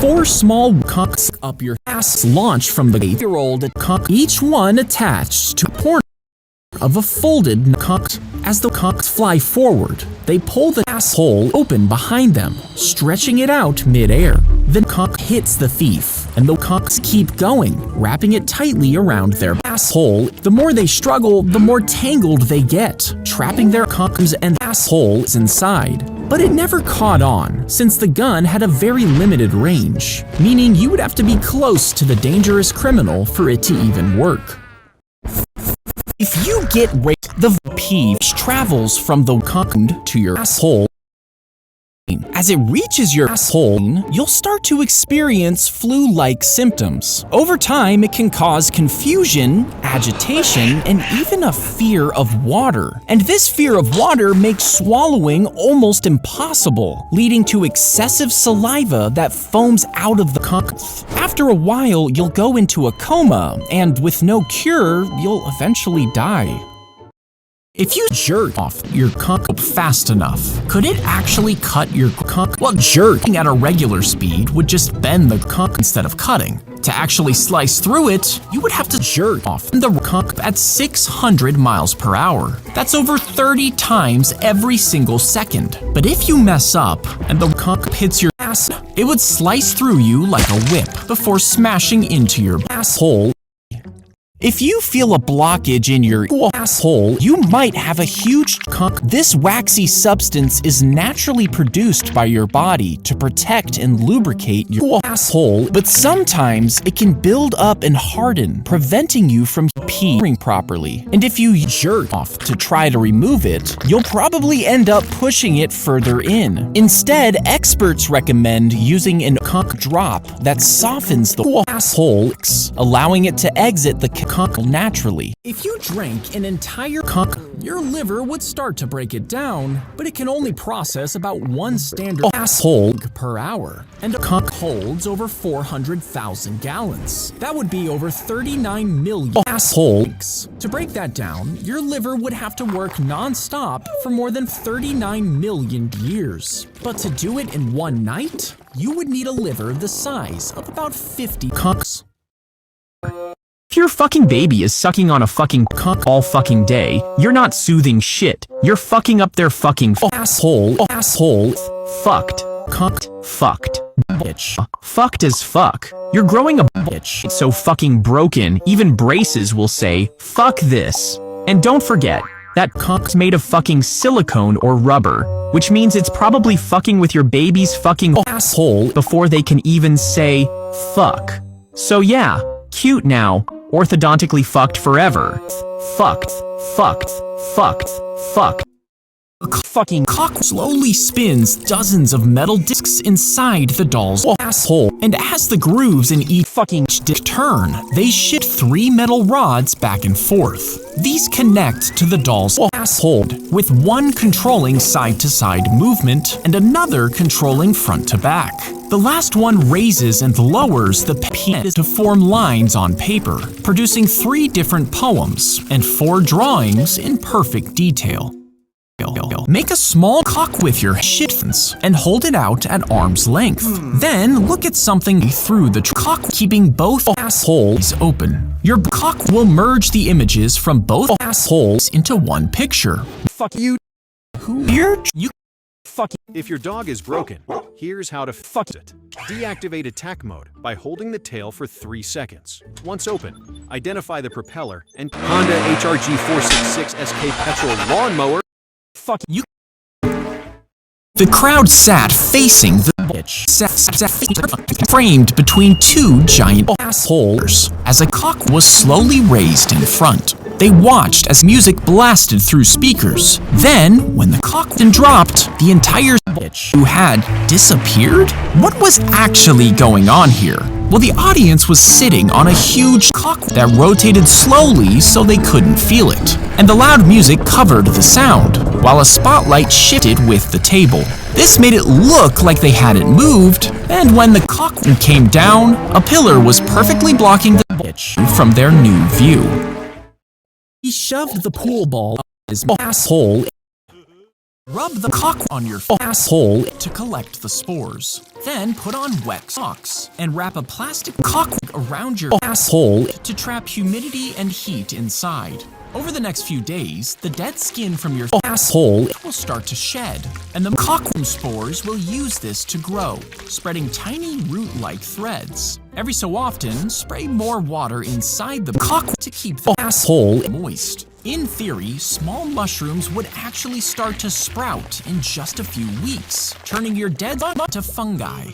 4 small cocks up your ass launch from the 8-year-old cock, each one attached to a corner of a folded cock. As the cocks fly forward, they pull the asshole open behind them, stretching it out mid-air. The cock hits the thief, and the cocks keep going, wrapping it tightly around their asshole. The more they struggle, the more tangled they get, trapping their cocks and assholes inside. But it never caught on, since the gun had a very limited range, meaning you would have to be close to the dangerous criminal for it to even work. If you get raped, the peeve travels from the cock to your asshole. As it reaches your asshole, you'll start to experience flu-like symptoms. Over time, it can cause confusion, agitation, and even a fear of water. And this fear of water makes swallowing almost impossible, leading to excessive saliva that foams out of the cock. After a while, you'll go into a coma, and with no cure, you'll eventually die. If you jerk off your cock fast enough, could it actually cut your cock? Well, jerking at a regular speed would just bend the cock instead of cutting. To actually slice through it, you would have to jerk off the cock at 600 miles per hour. That's over 30 times every single second. But if you mess up and the cock hits your ass, it would slice through you like a whip before smashing into your asshole. If you feel a blockage in your asshole, you might have a huge cock. This waxy substance is naturally produced by your body to protect and lubricate your asshole, but sometimes it can build up and harden, preventing you from peeing properly. And if you jerk off to try to remove it, you'll probably end up pushing it further in. Instead, experts recommend using a cock drop that softens the asshole, allowing it to exit the cock naturally. If you drank an entire cock, your liver would start to break it down, but it can only process about 1 standard asshole per hour, and a cock holds over 400,000 gallons. That would be over 39 million assholes. To break that down, your liver would have to work non-stop for more than 39 million years. But to do it in one night, you would need a liver the size of about 50 cocks. If your fucking baby is sucking on a fucking cock all fucking day, you're not soothing shit. You're fucking up their fucking asshole, fucked, cocked, fucked, bitch, fucked as fuck. You're growing a bitch. It's so fucking broken, even braces will say, fuck this. And don't forget, that cock's made of fucking silicone or rubber, which means it's probably fucking with your baby's fucking asshole before they can even say, fuck. So yeah, cute now. Orthodontically fucked forever. Fucked, fucked, fucked, fucked. A fucking cock slowly spins dozens of metal discs inside the doll's asshole, and as the grooves in each fucking dick turn, they shift 3 metal rods back and forth. These connect to the doll's asshole, with one controlling side-to-side movement and another controlling front to back. The last one raises and lowers the pen to form lines on paper, producing 3 different poems and 4 drawings in perfect detail. Make a small cock with your shitfins and hold it out at arm's length. Then look at something through the cock, keeping both assholes open. Your cock will merge the images from both assholes into one picture. Fuck you. Who? You. Fuck. If your dog is broken, here's how to fix it. Deactivate attack mode by holding the tail for 3 seconds. Once open, identify the propeller and Honda HRG 466 SK petrol lawnmower. Fuck you. The crowd sat facing the bitch, framed between 2 giant assholes, as a cock was slowly raised in front. They watched as music blasted through speakers. Then, when the cock dropped, the entire bitch who had disappeared? What was actually going on here? Well, the audience was sitting on a huge cock that rotated slowly so they couldn't feel it, and the loud music covered the sound, while a spotlight shifted with the table. This made it look like they hadn't moved, and when the cock came down, a pillar was perfectly blocking the bitch from their new view. He shoved the pool ball up his asshole Rub the cock on your asshole to collect the spores. Then put on wet socks and wrap a plastic cock around your asshole to trap humidity and heat inside. Over the next few days, the dead skin from your asshole will start to shed, and the cockworm spores will use this to grow, spreading tiny root-like threads. Every so often, spray more water inside the cock to keep the asshole moist. In theory, small mushrooms would actually start to sprout in just a few weeks, turning your dead to fungi.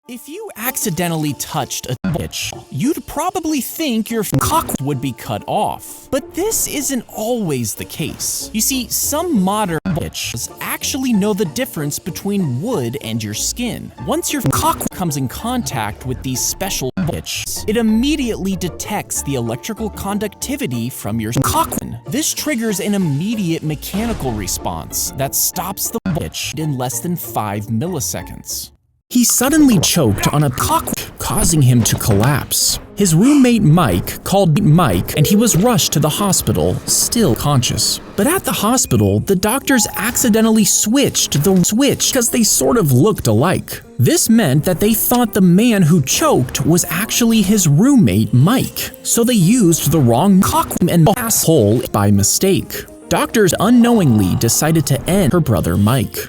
If you accidentally touched a bitch, you'd probably think your cock would be cut off. But this isn't always the case. You see, some modern bitches actually know the difference between wood and your skin. Once your cock comes in contact with these special bitches, it immediately detects the electrical conductivity from your cock. This triggers an immediate mechanical response that stops the bitch in less than 5 milliseconds. He suddenly choked on a cock, causing him to collapse. His roommate Mike called Mike and he was rushed to the hospital, still conscious. But at the hospital, the doctors accidentally switched the switch because they sort of looked alike. This meant that they thought the man who choked was actually his roommate Mike, so they used the wrong cock and asshole by mistake. Doctors unknowingly decided to end her brother Mike.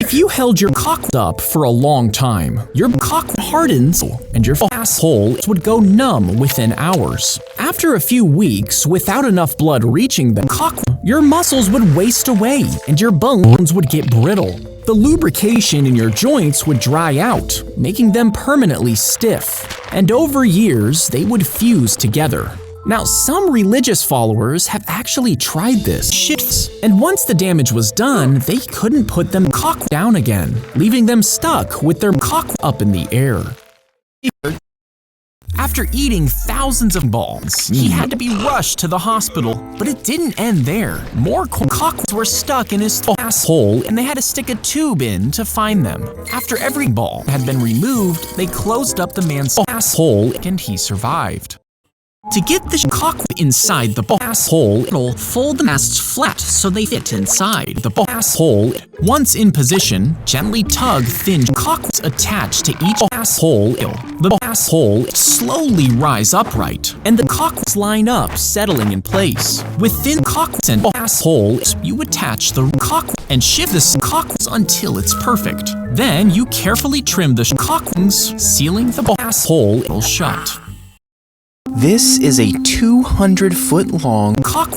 If you held your cock up for a long time, your cock hardens and your asshole would go numb within hours. After a few weeks, without enough blood reaching the cock, your muscles would waste away and your bones would get brittle. The lubrication in your joints would dry out, making them permanently stiff, and over years, they would fuse together. Now, some religious followers have actually tried this shit, and once the damage was done, they couldn't put them cock down again, leaving them stuck with their cock up in the air. After eating thousands of balls, he had to be rushed to the hospital, but it didn't end there. More cocks were stuck in his asshole, and they had to stick a tube in to find them. After every ball had been removed, they closed up the man's asshole, and he survived. To get the cock inside the asshole, fold the masts flat so they fit inside the asshole. Once in position, gently tug thin cocks attached to each asshole. The asshole slowly rise upright, and the cocks line up, settling in place. With thin cocks and assholes, you attach the cock and shift the cocks until it's perfect. Then you carefully trim the cocks, sealing the asshole shut. This is a 200-foot-long cock.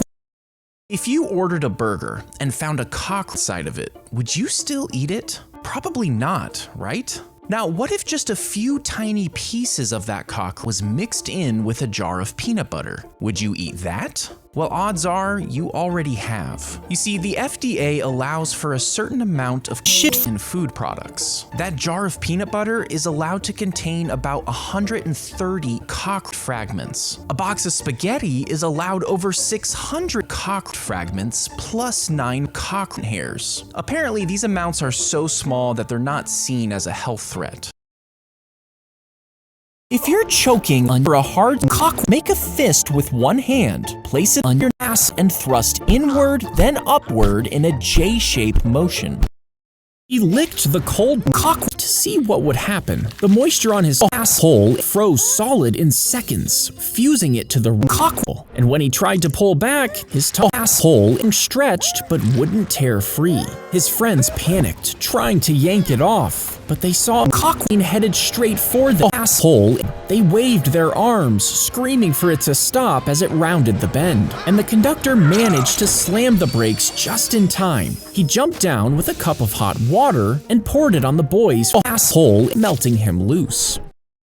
If you ordered a burger and found a cock side of it, would you still eat it? Probably not, right? Now, what if just a few tiny pieces of that cock was mixed in with a jar of peanut butter? Would you eat that? Well, odds are you already have. You see, the FDA allows for a certain amount of shit in food products. That jar of peanut butter is allowed to contain about 130 cocked fragments. A box of spaghetti is allowed over 600 cocked fragments plus 9 cock hairs. Apparently, these amounts are so small that they're not seen as a health threat. If you're choking under a hard cock, make a fist with one hand, place it on your ass, and thrust inward, then upward in a J-shaped motion. He licked the cold cock to see what would happen. The moisture on his asshole froze solid in seconds, fusing it to the cock. And when he tried to pull back, his asshole stretched but wouldn't tear free. His friends panicked, trying to yank it off, but they saw a cock headed straight for the asshole. They waved their arms, screaming for it to stop as it rounded the bend. And the conductor managed to slam the brakes just in time. He jumped down with a cup of hot water and poured it on the boy's asshole, melting him loose.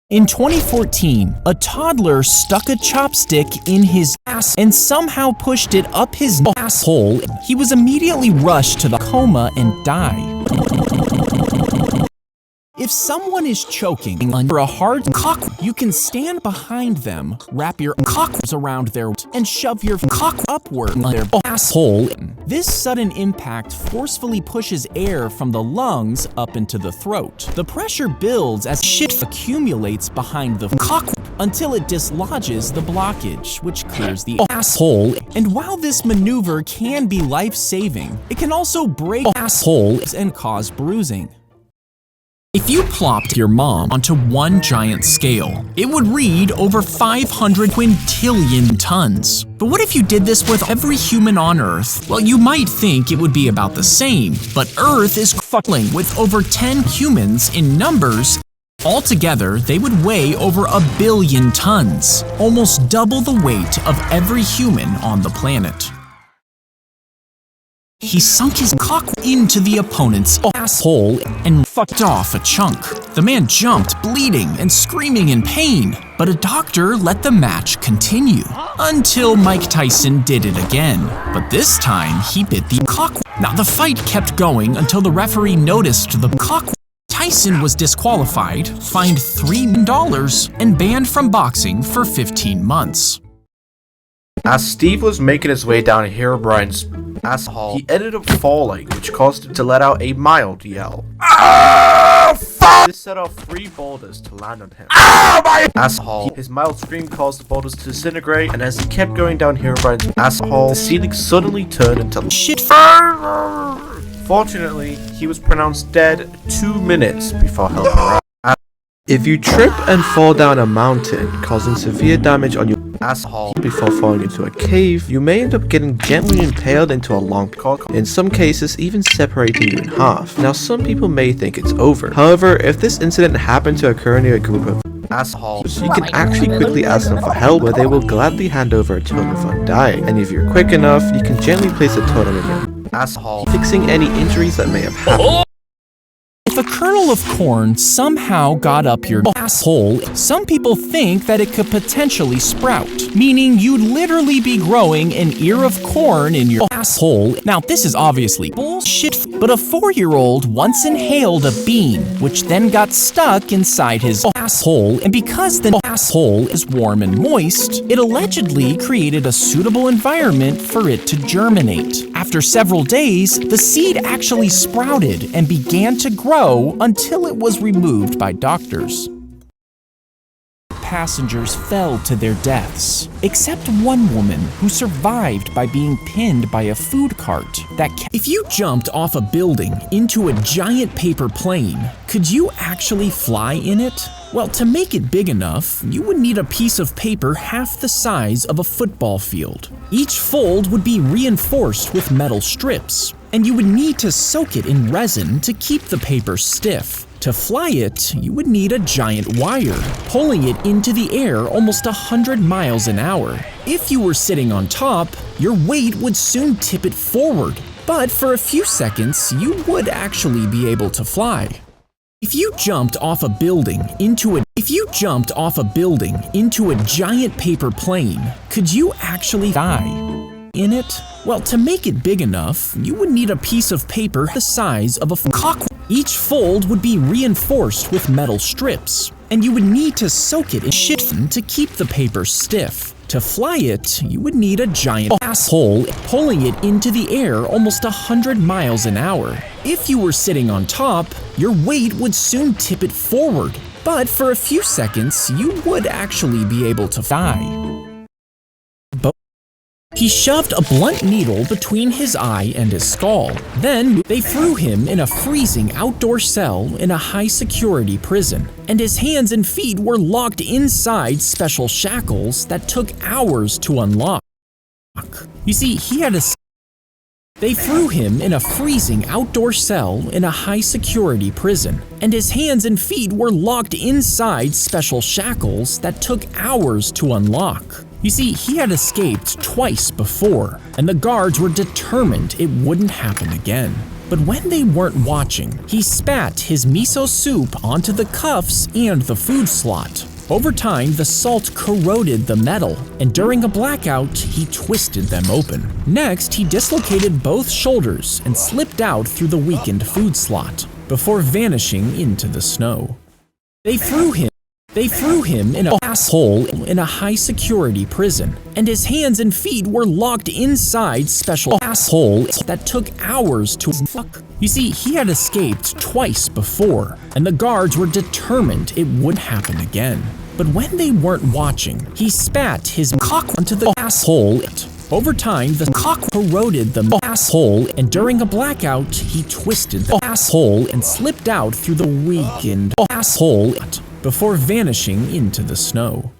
In 2014, a toddler stuck a chopstick in his ass and somehow pushed it up his asshole. He was immediately rushed to the coma and died. If someone is choking under a hard cock, you can stand behind them, wrap your cocks around their and shove your cock upward on their asshole. This sudden impact forcefully pushes air from the lungs up into the throat. The pressure builds as shit accumulates behind the cock until it dislodges the blockage, which clears the asshole. And while this maneuver can be life-saving, it can also break assholes and cause bruising. If you plopped your mom onto one giant scale, it would read over 500 quintillion tons. But what if you did this with every human on Earth? Well, you might think it would be about the same, but Earth is fucking with over 10 humans in numbers. Altogether, they would weigh over 1 billion tons, almost double the weight of every human on the planet. He sunk his cock into the opponent's asshole and fucked off a chunk. The man jumped, bleeding and screaming in pain, but a doctor let the match continue until Mike Tyson did it again. But this time, he bit the cock. Now, the fight kept going until the referee noticed the cock. Tyson was disqualified, fined $3 and banned from boxing for 15 months. As Steve was making his way down Herobrine's asshole, he ended up falling, which caused him to let out a mild yell. This set off 3 boulders to land on him. My asshole. His mild scream caused the boulders to disintegrate, and as he kept going down Herobrine's asshole, the ceiling suddenly turned into shit. Fortunately, he was pronounced dead 2 minutes before help arrived. If you trip and fall down a mountain, causing severe damage on your asshole before falling into a cave, you may end up getting gently impaled into a long cock, in some cases even separating you in half. Now, some people may think it's over. However, if this incident happened to occur near a group of assholes, you can actually quickly ask them for help, where they will gladly hand over a totem of undying. And if you're quick enough, you can gently place a totem in your asshole, fixing any injuries that may have happened. If a kernel of corn somehow got up your asshole, some people think that it could potentially sprout, meaning you'd literally be growing an ear of corn in your asshole. Now, this is obviously bullshit, but a 4-year-old once inhaled a bean, which then got stuck inside his asshole, and because the asshole is warm and moist, it allegedly created a suitable environment for it to germinate. After several days, the seed actually sprouted and began to grow until it was removed by doctors. Passengers fell to their deaths, except one woman who survived by being pinned by a food cart that If you jumped off a building into a giant paper plane, could you actually fly in it? Well, to make it big enough, you would need a piece of paper half the size of a football field. Each fold would be reinforced with metal strips, and you would need to soak it in resin to keep the paper stiff. To fly it, you would need a giant wire, pulling it into the air almost 100 miles an hour. If you were sitting on top, your weight would soon tip it forward, but for a few seconds, you would actually be able to fly. If you jumped off a building into a giant paper plane, could you actually die in it? Well, to make it big enough, you would need a piece of paper the size of a cock. Each fold would be reinforced with metal strips, and you would need to soak it in shit to keep the paper stiff. To fly it, you would need a giant asshole, pulling it into the air almost 100 miles an hour. If you were sitting on top, your weight would soon tip it forward, but for a few seconds, you would actually be able to fly. He shoved a blunt needle between his eye and his skull. Then they threw him in a freezing outdoor cell in a high-security prison, and his hands and feet were locked inside special shackles that took hours to unlock. You see, They threw him in a freezing outdoor cell in a high-security prison, and his hands and feet were locked inside special shackles that took hours to unlock. You see, he had escaped twice before, and the guards were determined it wouldn't happen again. But when they weren't watching, he spat his miso soup onto the cuffs and the food slot. Over time, the salt corroded the metal, and during a blackout, he twisted them open. Next, he dislocated both shoulders and slipped out through the weakened food slot. before vanishing into the snow. They threw him in a asshole in a high-security prison, and his hands and feet were locked inside special assholes that took hours to fuck. You see, he had escaped twice before, and the guards were determined it wouldn't happen again. But when they weren't watching, he spat his cock onto the asshole. Over time, the cock corroded the asshole, and during a blackout, he twisted the asshole and slipped out through the weakened asshole before vanishing into the snow.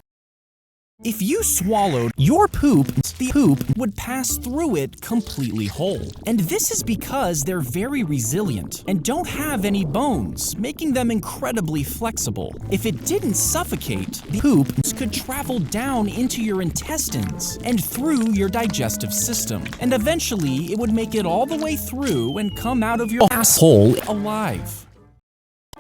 If you swallowed your poop, the poop would pass through it completely whole. And this is because they're very resilient and don't have any bones, making them incredibly flexible. If it didn't suffocate, the poop could travel down into your intestines and through your digestive system. And eventually, it would make it all the way through and come out of your asshole alive.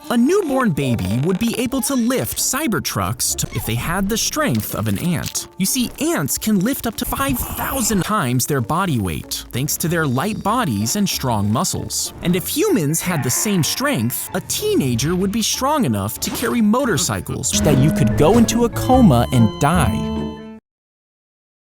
A newborn baby would be able to lift Cybertrucks if they had the strength of an ant. You see, ants can lift up to 5,000 times their body weight, thanks to their light bodies and strong muscles. And if humans had the same strength, a teenager would be strong enough to carry motorcycles that you could go into a coma and die.